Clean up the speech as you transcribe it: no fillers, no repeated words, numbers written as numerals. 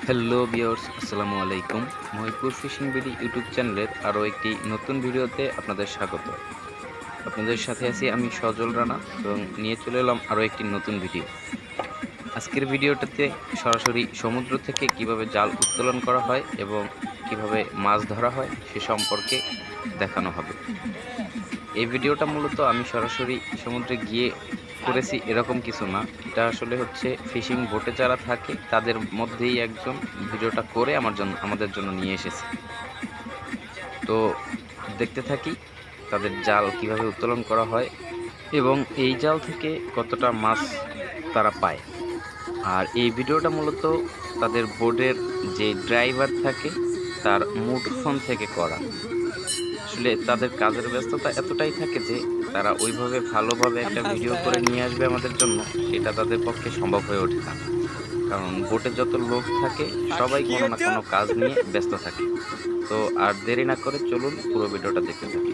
Hello viewers, আসসালামু আলাইকুম। Mahipur fishing BD YouTube চ্যানেলের আরও একটি নতুন ভিডিওতে আপনাদের স্বাগত। আপনাদের সাথে আছি আমি সজল রানা এবং নিয়ে চলে এলাম আরও একটি নতুন ভিডিও। আজকের ভিডিওটাতে সরাসরি সমুদ্র থেকে কিভাবে জাল উত্তোলন করা হয় এবং কিভাবে মাছ ধরা হয় সে সম্পর্কে দেখানো হবে। এই ভিডিওটা মূলত আমি সরাসরি সমুদ্রে গিয়ে করেছি এরকম কিছু না। এটা আসলে হচ্ছে ফিশিং বোটে যারা থাকে তাদের মধ্যেই একজন ভিডিওটা করে আমাদের জন্য নিয়ে এসেছে। তো দেখতে থাকি তাদের জাল কিভাবে উত্তোলন করা হয় এবং এই জাল থেকে কতটা মাছ তারা পায়। আর এই ভিডিওটা মূলত তাদের বোটের যে ড্রাইভার থাকে তার মুঠোফোন থেকে করা। আসলে তাদের কাজের ব্যস্ততা এতটাই থাকে যে তারা ওইভাবে ভালোভাবে একটা ভিডিও করে নিয়ে আসবে আমাদের জন্য, সেটা তাদের পক্ষে সম্ভব হয়ে ওঠে না। কারণ বোটে যত লোক থাকে সবাই কোনো না কোনো কাজ নিয়ে ব্যস্ত থাকে। তো আর দেরি না করে চলুন পুরো ভিডিওটা দেখতে থাকি।